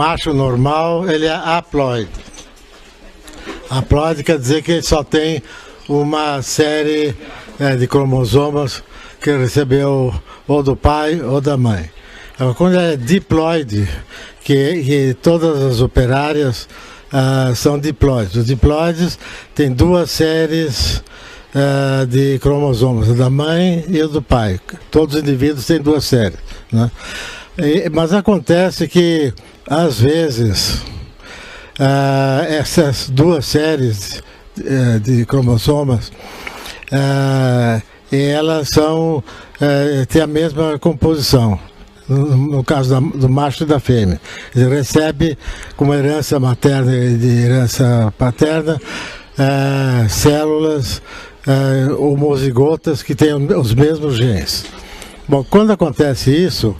macho normal, ele é haploide. Haploide quer dizer que ele só tem uma série de cromossomas que recebeu ou do pai ou da mãe. Agora, quando é diploide, que todas as operárias são diploides. Os diploides têm duas séries de cromossomas, o da mãe e o do pai. Todos os indivíduos têm duas séries, né? Mas acontece que, às vezes, essas duas séries de cromossomas, elas têm a mesma composição. No caso do macho e da fêmea. Ele recebe como herança materna e de herança paterna células homozigotas que têm os mesmos genes. Bom, quando acontece isso,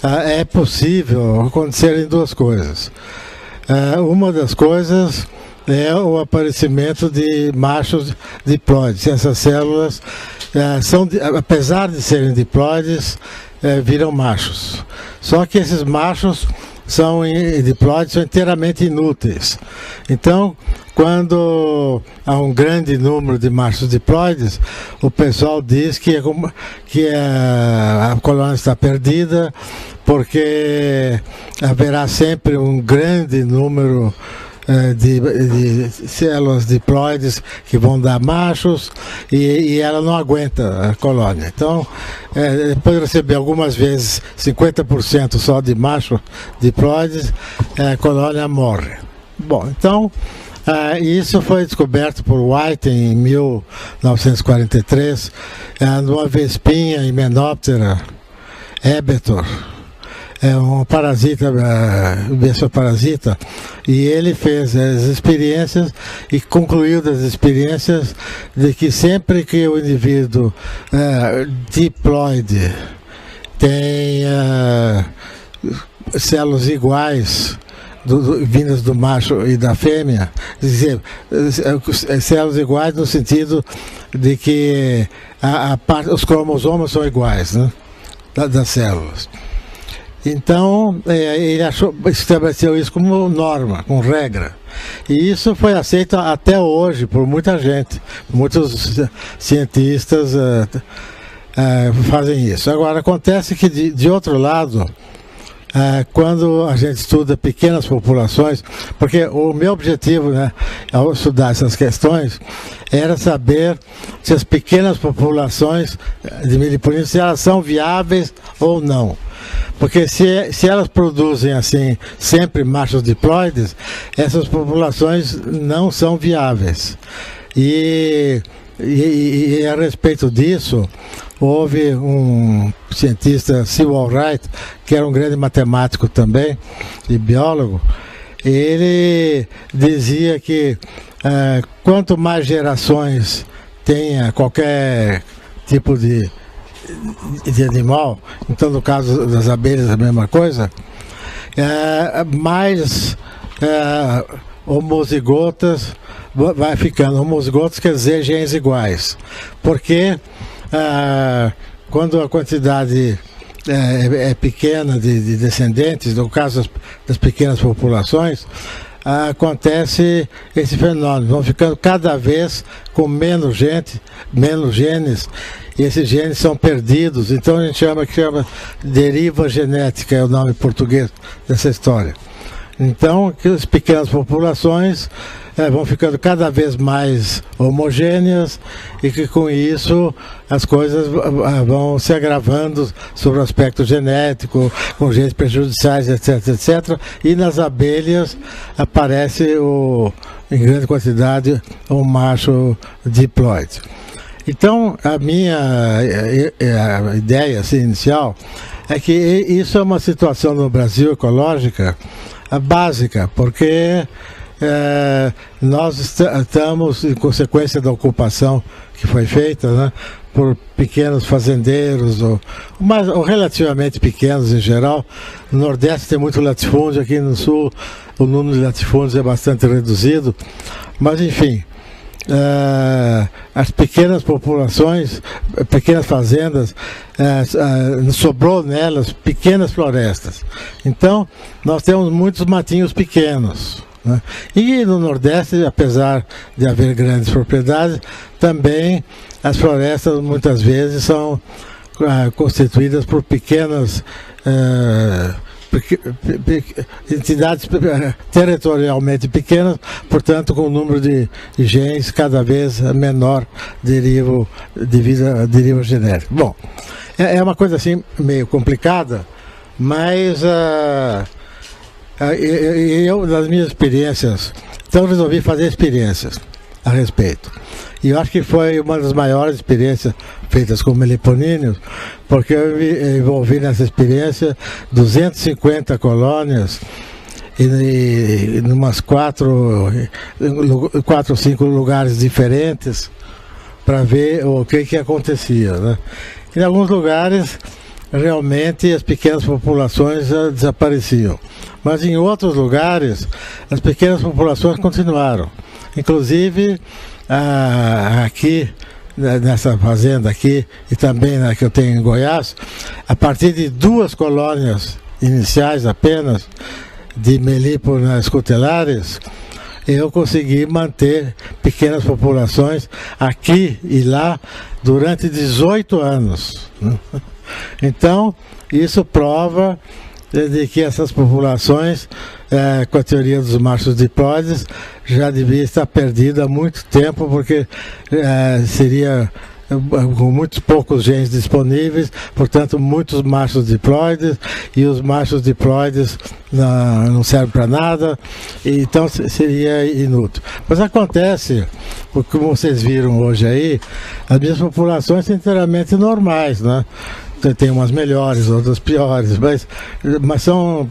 é possível acontecerem duas coisas. Uma das coisas é o aparecimento de machos diploides. Essas células, apesar de serem diploides, viram machos. Só que esses machos diploides são inteiramente inúteis. Então, quando há um grande número de machos diploides, o pessoal diz que a colônia está perdida, porque haverá sempre um grande número de células diploides que vão dar machos e ela não aguenta a colônia. Então, depois de receber algumas vezes 50% só de macho diploides, a colônia morre. Bom, então, isso foi descoberto por White em 1943, numa vespinha Hymenoptera hebetor. É um parasita, vespa-parasita, e ele fez as experiências e concluiu das experiências de que sempre que o indivíduo diploide tem células iguais vindas do macho e da fêmea, quer dizer, células iguais no sentido de que os cromossomas são iguais, né, das células. Então, ele estabeleceu isso como norma, como regra. E isso foi aceito até hoje por muita gente. Muitos cientistas fazem isso. Agora, acontece que, de outro lado, quando a gente estuda pequenas populações, porque o meu objetivo, né, ao estudar essas questões, era saber se as pequenas populações de milho se elas são viáveis ou não. Porque se elas produzem assim sempre machos diploides, essas populações não são viáveis. E a respeito disso, houve um cientista, Sewall Wright, que era um grande matemático também, e biólogo. Ele dizia que quanto mais gerações tenha qualquer tipo de animal, então no caso das abelhas a mesma coisa, mais homozigotas vai ficando. Homozigotas quer dizer genes iguais, porque quando a quantidade é pequena de descendentes, no caso das pequenas populações, acontece esse fenômeno, vão ficando cada vez com menos gente, menos genes, e esses genes são perdidos. Então a gente chama deriva genética, é o nome português dessa história. Então, que as pequenas populações vão ficando cada vez mais homogêneas e que com isso as coisas vão se agravando sobre o aspecto genético, com genes prejudiciais, etc, etc. E nas abelhas aparece em grande quantidade o macho diploide. Então, a minha ideia assim, inicial é que isso é uma situação no Brasil ecológica básica, porque nós estamos, em consequência da ocupação que foi feita, né, por pequenos fazendeiros, ou relativamente pequenos em geral. No Nordeste tem muito latifúndio, aqui no Sul o número de latifúndios é bastante reduzido, mas enfim, as pequenas populações, pequenas fazendas, sobrou nelas pequenas florestas. Então, nós temos muitos matinhos pequenos, né? E no Nordeste, apesar de haver grandes propriedades, também as florestas muitas vezes são constituídas por pequenas entidades territorialmente pequenas, portanto com o número de genes cada vez menor deriva genético. Bom, é uma coisa assim meio complicada, mas eu, nas minhas experiências, então resolvi fazer experiências a respeito. E eu acho que foi uma das maiores experiências feitas com meliponíneos, porque eu me envolvi nessa experiência 250 colônias em umas 4 ou 5 lugares diferentes para ver o que acontecia, né? Em alguns lugares realmente as pequenas populações desapareciam, mas em outros lugares as pequenas populações continuaram. Inclusive aqui nessa fazenda aqui e também na que eu tenho em Goiás, a partir de 2 colônias iniciais apenas de melíponas cutelares, eu consegui manter pequenas populações aqui e lá durante 18 anos. Então, isso prova de que essas populações, com a teoria dos machos diploides, já devia estar perdida há muito tempo, porque seria com muitos poucos genes disponíveis, portanto muitos machos diploides, e os machos diploides não servem para nada, então seria inútil. Mas acontece, porque como vocês viram hoje aí, as minhas populações são inteiramente normais, né? Tem umas melhores, outras piores, mas são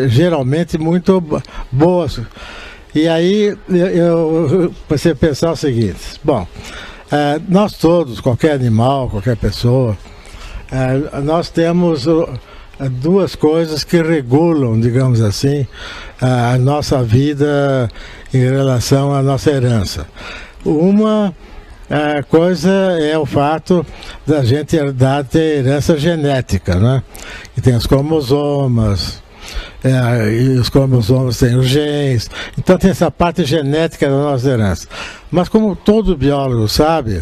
geralmente muito boas. E aí eu comecei a pensar o seguinte: bom, nós todos, qualquer animal, qualquer pessoa, nós temos 2 coisas que regulam, digamos assim, a nossa vida em relação à nossa herança. Uma coisa é o fato da gente herdar, ter herança genética, né? Que tem os cromossomas, e os cromossomas têm os genes, então tem essa parte genética da nossa herança. Mas como todo biólogo sabe,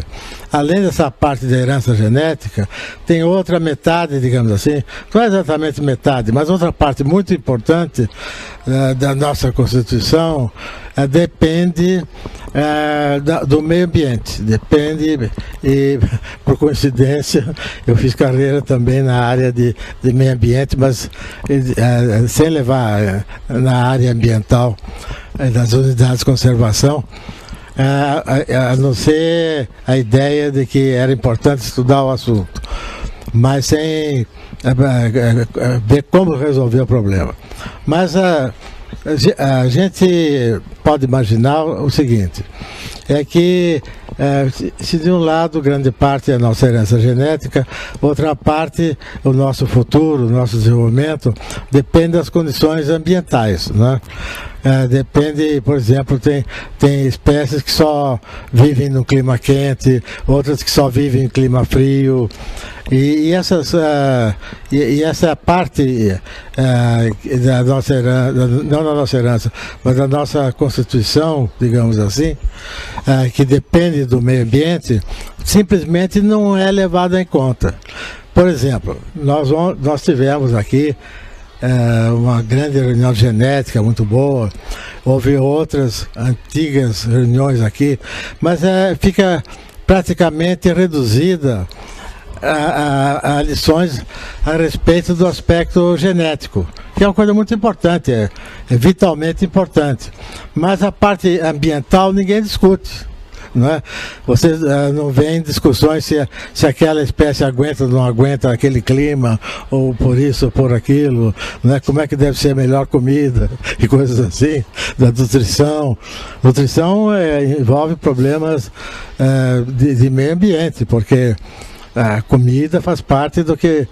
além dessa parte da herança genética, tem outra metade, digamos assim, não é exatamente metade, mas outra parte muito importante da nossa constituição depende do meio ambiente, depende, e por coincidência eu fiz carreira também na área de meio ambiente, mas sem levar na área ambiental das unidades de conservação, a não ser a ideia de que era importante estudar o assunto, mas sem ver como resolver o problema. Mas a gente pode imaginar o seguinte, é que se de um lado grande parte é a nossa herança genética, outra parte, o nosso futuro, o nosso desenvolvimento, depende das condições ambientais, né? Depende, por exemplo, tem espécies que só vivem no clima quente, outras que só vivem em clima frio, e essa parte da nossa herança, não da nossa herança, mas da nossa constituição, digamos assim, que depende do meio ambiente, simplesmente não é levada em conta. Por exemplo, nós tivemos aqui uma grande reunião genética muito boa, houve outras antigas reuniões aqui, mas fica praticamente reduzida a lições a respeito do aspecto genético, que é uma coisa muito importante, é vitalmente importante, mas a parte ambiental ninguém discute. Não é? Você não vê em discussões se aquela espécie aguenta ou não aguenta aquele clima, ou por isso ou por aquilo, não é? Como é que deve ser a melhor comida e coisas assim, da nutrição. Nutrição envolve problemas de meio ambiente, porque a comida faz parte do que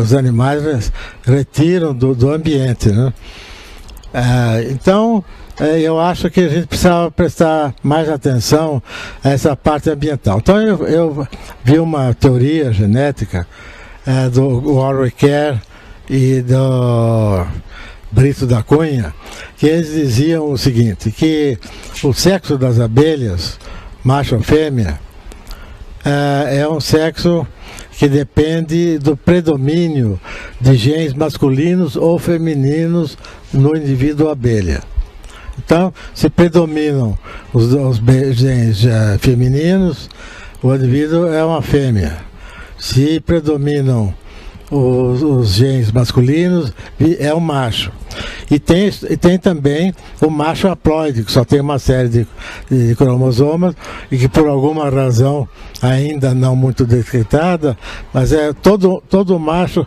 os animais retiram do ambiente, né? Então, eu acho que a gente precisava prestar mais atenção a essa parte ambiental. Então eu vi uma teoria genética do Warwick Kerr e do Brito da Cunha, que eles diziam o seguinte, que o sexo das abelhas, macho ou fêmea, é um sexo que depende do predomínio de genes masculinos ou femininos no indivíduo abelha. Então, se predominam os genes femininos, o indivíduo é uma fêmea. Se predominam os genes masculinos, é um macho. E tem também o macho haploide, que só tem uma série de cromossomas e que por alguma razão ainda não muito descritada, mas é todo macho,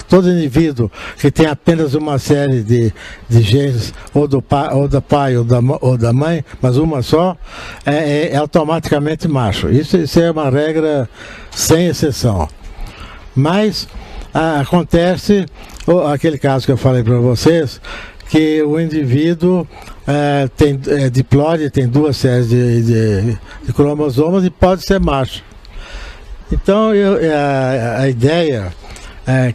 todo indivíduo que tem apenas uma série de genes, ou do pai ou da mãe, mas uma só, é automaticamente macho. Isso é uma regra sem exceção. Mas acontece aquele caso que eu falei para vocês, que o indivíduo tem diplóide, tem duas séries de cromossomas e pode ser macho. Então a ideia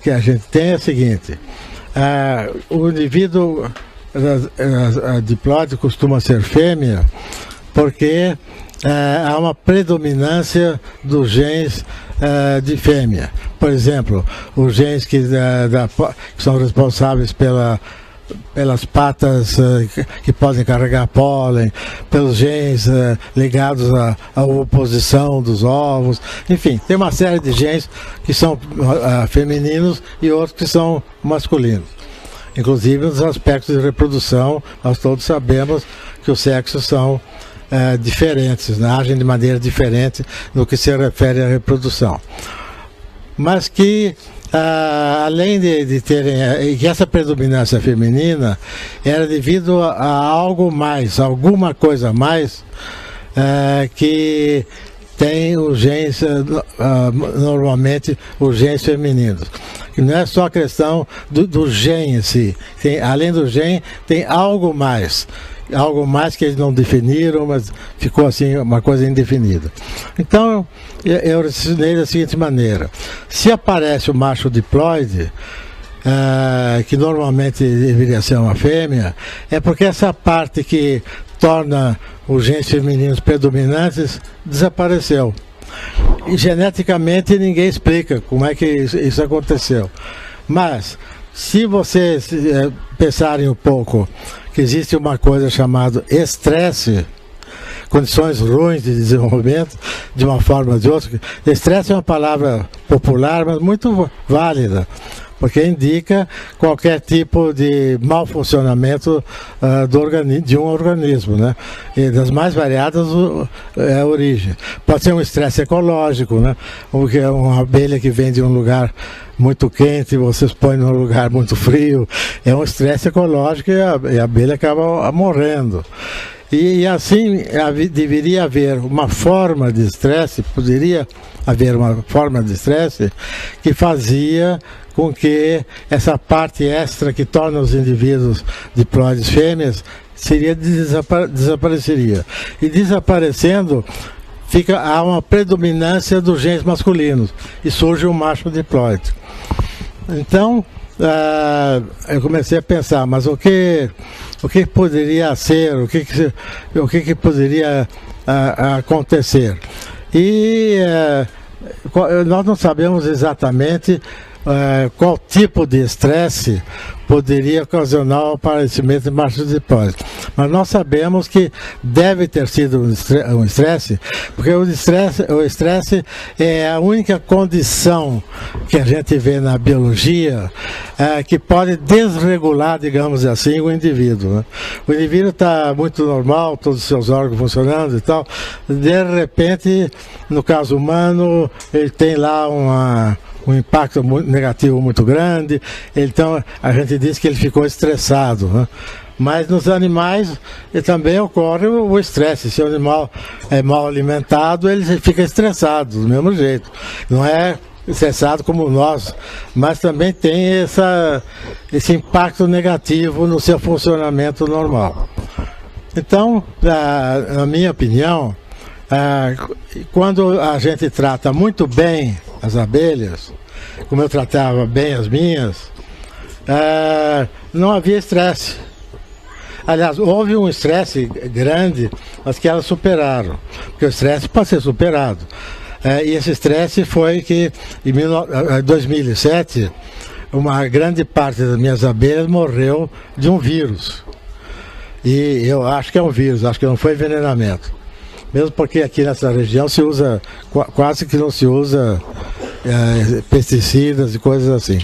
que a gente tem é a seguinte: o indivíduo diplóide costuma ser fêmea porque há uma predominância dos genes de fêmea. Por exemplo, os genes que são responsáveis pelas patas que podem carregar pólen, pelos genes ligados à oposição dos ovos, enfim, tem uma série de genes que são femininos e outros que são masculinos. Inclusive nos aspectos de reprodução, nós todos sabemos que os sexos são diferentes, né? Agem de maneira diferente no que se refere à reprodução. Mas que, além de terem, que essa predominância feminina era devido a algo mais, alguma coisa mais, que tem os genes, normalmente os genes femininos. Que não é só a questão do gene em si, além do gene tem algo mais que eles não definiram, mas ficou assim uma coisa indefinida. Então eu ensinei da seguinte maneira: se aparece o macho diploide, que normalmente deveria ser uma fêmea, é porque essa parte que torna os genes femininos predominantes desapareceu. E geneticamente ninguém explica como é que isso aconteceu. Mas se vocês pensarem um pouco que existe uma coisa chamada estresse, condições ruins de desenvolvimento, de uma forma ou de outra. Estresse é uma palavra popular, mas muito válida, porque indica qualquer tipo de mau funcionamento de um organismo, né? E das mais variadas é a origem. Pode ser um estresse ecológico, né? Porque é uma abelha que vem de um lugar muito quente e vocês põem num lugar muito frio, é um estresse ecológico e a abelha acaba morrendo. E assim deveria haver uma forma de estresse, poderia haver uma forma de estresse que fazia com que essa parte extra que torna os indivíduos diploides fêmeas desapareceria. E desaparecendo, há uma predominância dos genes masculinos e surge um macho diploide. Então, eu comecei a pensar, mas o que poderia ser, o que poderia acontecer? E nós não sabemos exatamente qual tipo de estresse poderia ocasionar o aparecimento de machos diploides. Mas nós sabemos que deve ter sido um estresse, porque o estresse é a única condição que a gente vê na biologia que pode desregular, digamos assim, o indivíduo, né? O indivíduo está muito normal, todos os seus órgãos funcionando e tal, de repente, no caso humano, ele tem lá um impacto negativo muito grande, então a gente diz que ele ficou estressado, né? Mas nos animais também ocorre o estresse. Se o animal é mal alimentado, ele fica estressado do mesmo jeito. Não é estressado como nós, mas também tem esse impacto negativo no seu funcionamento normal. Então, na minha opinião, quando a gente trata muito bem as abelhas, como eu tratava bem as minhas, não havia estresse. Aliás, houve um estresse grande, mas que elas superaram, porque o estresse pode ser superado. E esse estresse foi que, em 2007, uma grande parte das minhas abelhas morreu de um vírus. E eu acho que é um vírus, acho que não foi envenenamento. Mesmo porque aqui nessa região se usa, quase que não se usa pesticidas e coisas assim.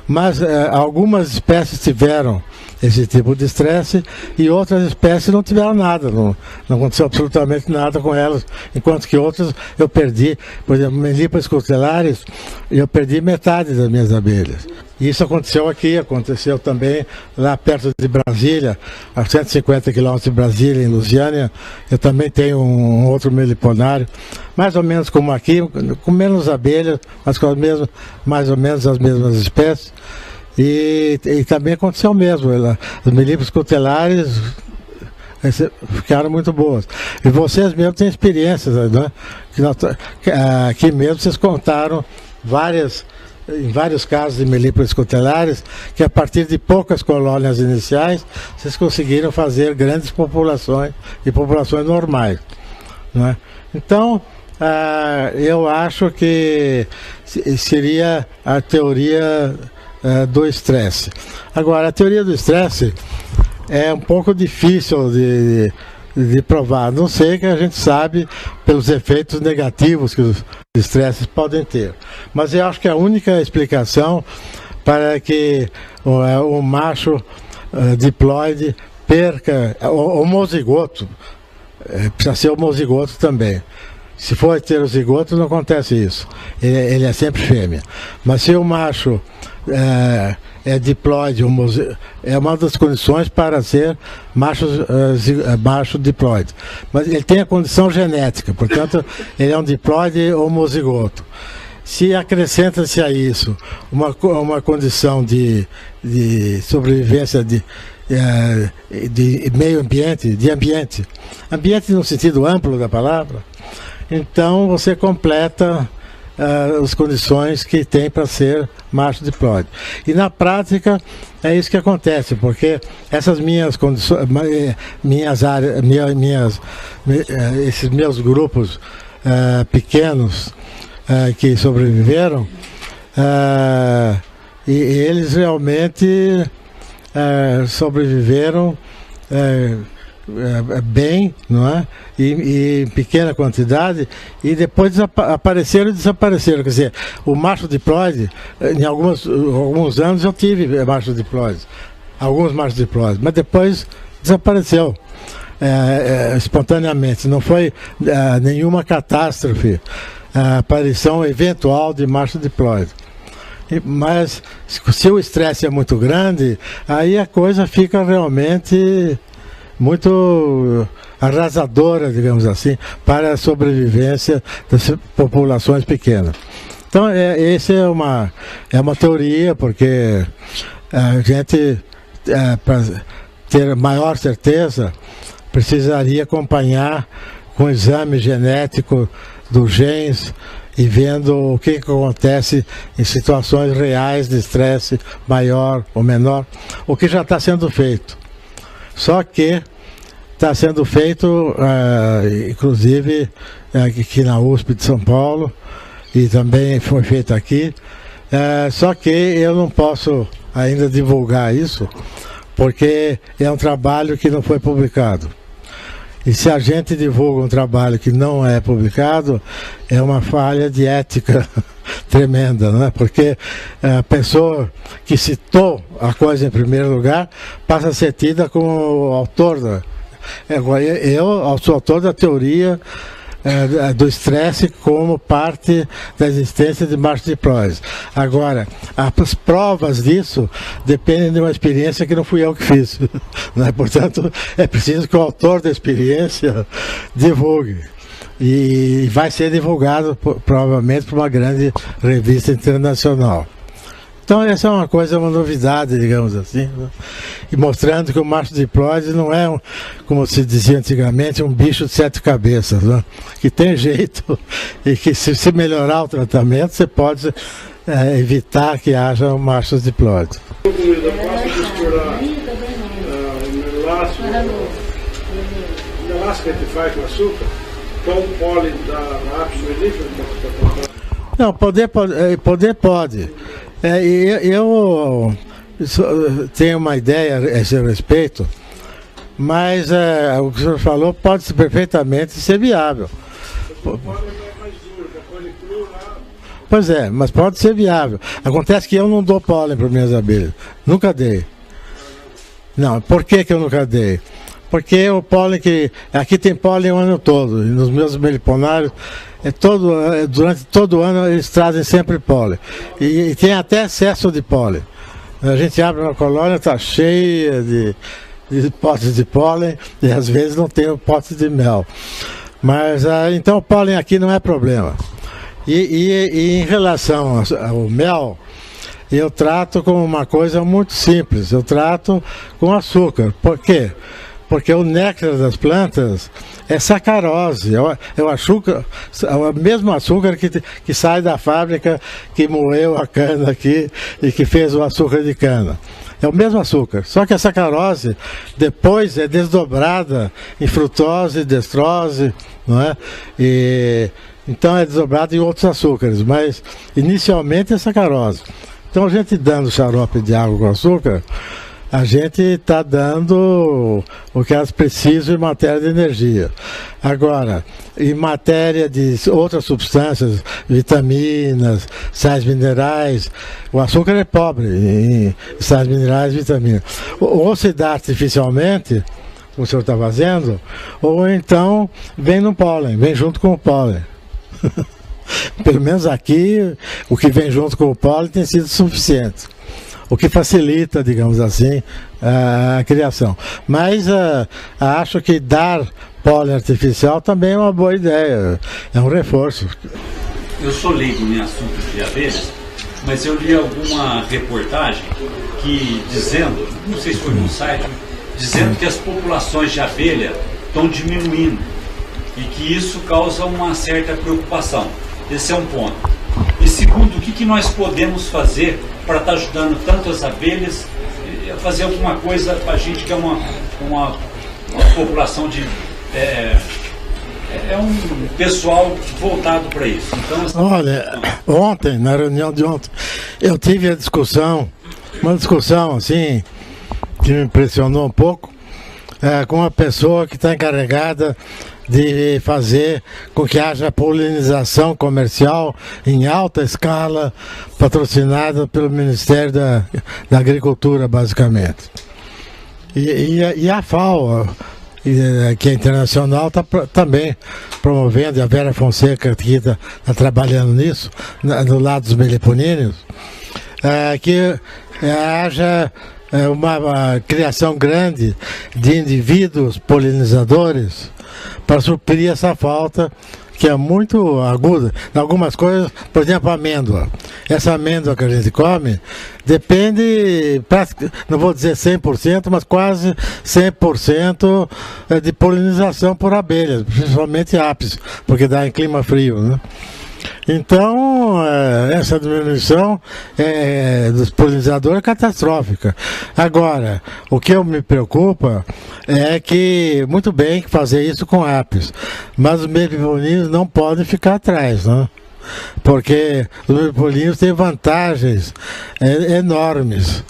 Mas algumas espécies tiveram esse tipo de estresse e outras espécies não tiveram nada, não aconteceu absolutamente nada com elas, enquanto que outras eu perdi, por exemplo, Meliphaes cutelaris, eu perdi metade das minhas abelhas. E isso aconteceu aqui, aconteceu também lá perto de Brasília, a 150 quilômetros de Brasília, em Lusiânia, eu também tenho um outro meliponário, mais ou menos como aqui, com menos abelhas, mas com mais ou menos as mesmas espécies. E também aconteceu mesmo, as Meliphaes cutelaris ficaram muito boas. E vocês mesmos têm experiências, né? Aqui mesmo vocês contaram em vários casos de Meliphaes cutelaris, que a partir de poucas colônias iniciais, vocês conseguiram fazer grandes populações e populações normais, né? Então, eu acho que seria a teoria do estresse. Agora, a teoria do estresse é um pouco difícil de provar, não sei que a gente sabe pelos efeitos negativos que os estresses podem ter. Mas eu acho que a única explicação para que o macho diploide perca, o homozigoto, precisa ser homozigoto também. Se for heterozigoto não acontece isso, ele é sempre fêmea. Mas se o macho é diploide, é uma das condições para ser macho diploide. Mas ele tem a condição genética, portanto, ele é um diploide homozigoto. Se acrescenta-se a isso uma condição de sobrevivência de meio ambiente, ambiente no sentido amplo da palavra, então você completa as condições que tem para ser macho diploide. E na prática é isso que acontece, porque essas minhas condições, esses meus grupos pequenos que sobreviveram, e eles realmente sobreviveram bem, não é? E em pequena quantidade, e depois apareceram e desapareceram. Quer dizer, o macho diploide, em alguns anos eu tive macho diploide, alguns machos diploides, mas depois desapareceu espontaneamente, não foi nenhuma catástrofe, a aparição eventual de macho diploide. Mas se o estresse é muito grande, aí a coisa fica realmente muito arrasadora, digamos assim, para a sobrevivência das populações pequenas. Então, essa é uma teoria, porque a gente, para ter maior certeza, precisaria acompanhar com o exame genético dos genes e vendo o que acontece em situações reais de estresse maior ou menor, o que já está sendo feito. Só que está sendo feito, inclusive, aqui na USP de São Paulo, e também foi feito aqui, só que eu não posso ainda divulgar isso, porque é um trabalho que não foi publicado. E se a gente divulga um trabalho que não é publicado, é uma falha de ética tremenda, né? Porque a pessoa que citou a coisa em primeiro lugar passa a ser tida como o autor eu sou autor da teoria do estresse como parte da existência de macho diploides. Agora, as provas disso dependem de uma experiência que não fui eu que fiz, né? Portanto, é preciso que o autor da experiência divulgue. e vai ser divulgado provavelmente por uma grande revista internacional. Então essa é uma novidade, digamos assim, né? E mostrando que o macho diploide não é, como se dizia antigamente, um bicho de 7 cabeças, né? Que tem jeito e que se melhorar o tratamento, você pode evitar que haja machos diploides. O melaço que a gente faz com açúcar, com o pólen da ápice melífera? Não, poder pode. Eu tenho uma ideia a esse respeito, mas o que o senhor falou pode perfeitamente ser viável. Pois é, mas pode ser viável. Acontece que eu não dou pólen para minhas abelhas. Nunca dei. Não, por que eu nunca dei? Porque o pólen aqui tem pólen o ano todo, e nos meus meliponários, durante todo o ano eles trazem sempre pólen. E tem até excesso de pólen. A gente abre uma colônia, está cheia de potes de pólen, e às vezes não tem o pote de mel. Mas então o pólen aqui não é problema. E em relação ao mel, eu trato como uma coisa muito simples, eu trato com açúcar. Por quê? Porque o néctar das plantas é sacarose, é o açúcar, é o mesmo açúcar que sai da fábrica que moeu a cana aqui e que fez o açúcar de cana. É o mesmo açúcar, só que a sacarose depois é desdobrada em frutose, destrose, não é? Então é desdobrada em outros açúcares, mas inicialmente é sacarose. Então a gente dando xarope de água com açúcar, a gente está dando o que elas precisam em matéria de energia. Agora, em matéria de outras substâncias, vitaminas, sais minerais, o açúcar é pobre em sais minerais e vitaminas. Ou se dá artificialmente, como o senhor está fazendo, ou então vem no pólen, vem junto com o pólen. Pelo menos aqui, o que vem junto com o pólen tem sido suficiente. O que facilita, digamos assim, a criação. Mas acho que dar pólen artificial também é uma boa ideia, é um reforço. Eu sou leigo em assuntos de abelhas, mas eu li alguma reportagem que dizendo, não sei se foi no site, dizendo que as populações de abelha estão diminuindo e que isso causa uma certa preocupação. Esse é um ponto. E segundo, o que nós podemos fazer para estar ajudando tanto as abelhas a fazer alguma coisa para a gente que é uma população de... É um pessoal voltado para isso. Então, olha, ontem, na reunião de ontem, eu tive uma discussão assim, que me impressionou um pouco, com uma pessoa que está encarregada de fazer com que haja polinização comercial em alta escala, patrocinada pelo Ministério da Agricultura, basicamente. E a FAO, que é internacional, está também promovendo, e a Vera Fonseca que está trabalhando nisso, no lado dos meliponíneos, que haja uma criação grande de indivíduos polinizadores para suprir essa falta que é muito aguda. Em algumas coisas, por exemplo, a amêndoa. Essa amêndoa que a gente come depende, não vou dizer 100%, mas quase 100% de polinização por abelhas, principalmente apis, porque dá em clima frio, né? Então, essa diminuição dos polinizadores é catastrófica. Agora, o que me preocupa é que, muito bem, fazer isso com apis, mas os meliponíneos não podem ficar atrás, né? Porque os meliponíneos têm vantagens enormes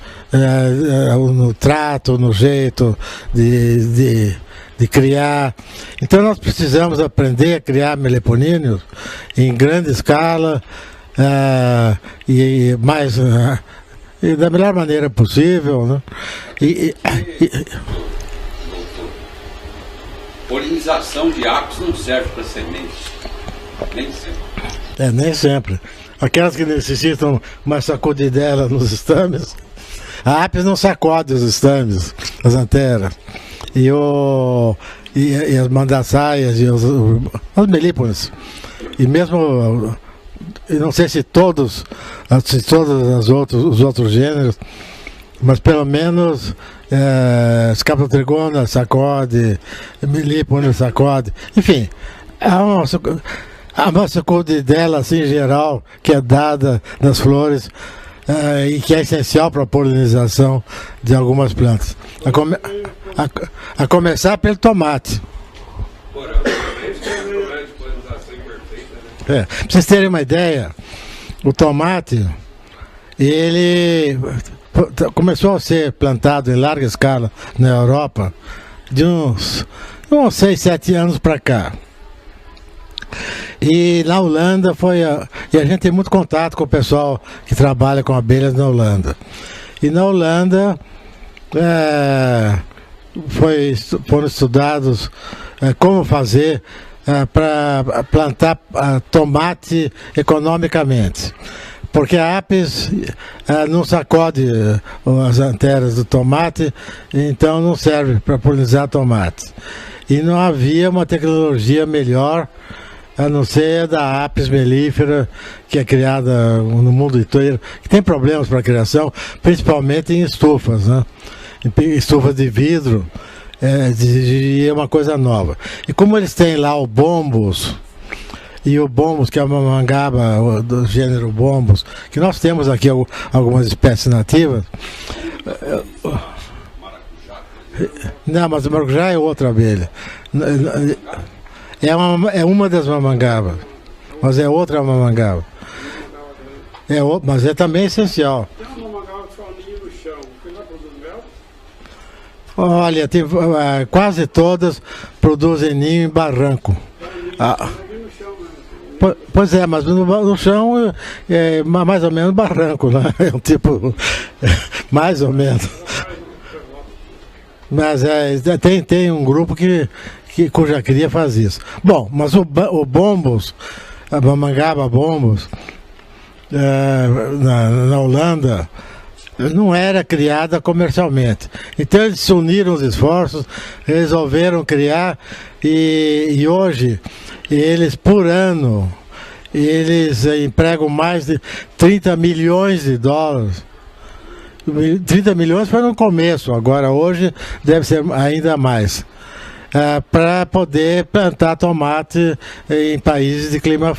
no trato, no jeito de criar. Então nós precisamos aprender a criar meliponíneos em grande escala e da melhor maneira possível, né? Polinização de apis não serve para sementes, nem sempre. Nem sempre. Aquelas que necessitam uma sacudidela nos estames, a apis não sacode os estames, as anteras. e as mandaçaias e as melíponas. E mesmo, eu não sei se todos os outros gêneros, mas pelo menos Scaphotrigona sacode, melípona sacode, enfim, a nossa dela assim, em geral, que é dada nas flores e que é essencial para a polinização de algumas plantas. A começar pelo tomate. Para vocês terem uma ideia, o tomate, ele começou a ser plantado em larga escala na Europa de uns 6, 7 anos para cá. E na Holanda e a gente tem muito contato com o pessoal que trabalha com abelhas na Holanda. E na Holanda foram estudados como fazer para plantar tomate economicamente. Porque a Apis não sacode as anteras do tomate, então não serve para polinizar tomate. E não havia uma tecnologia melhor, a não ser da Apis mellifera, que é criada no mundo inteiro, que tem problemas para a criação, principalmente em estufas, né? Em estufas de vidro, é uma coisa nova. E como eles têm lá o bombus, e o bombus, que é uma mamangaba do gênero bombus, que nós temos aqui algumas espécies nativas. Não, mas o maracujá é outra abelha. É uma das mamangabas, mas é outra mamangaba. Mas é também essencial. Tem uma mamangaba que faz ninho no chão, que não produz mel? Olha, quase todas produzem ninho em barranco. Pois é, mas no chão é mais ou menos barranco, né? É um tipo, mais ou menos. Mas tem um grupo cuja cria faz isso. Bom, mas o bombus, a mamangaba bombus, na Holanda, não era criada comercialmente. Então eles se uniram os esforços, resolveram criar e hoje eles por ano eles empregam mais de 30 milhões de dólares. 30 milhões foi no começo, agora hoje deve ser ainda mais, para poder plantar tomate em países de clima frio.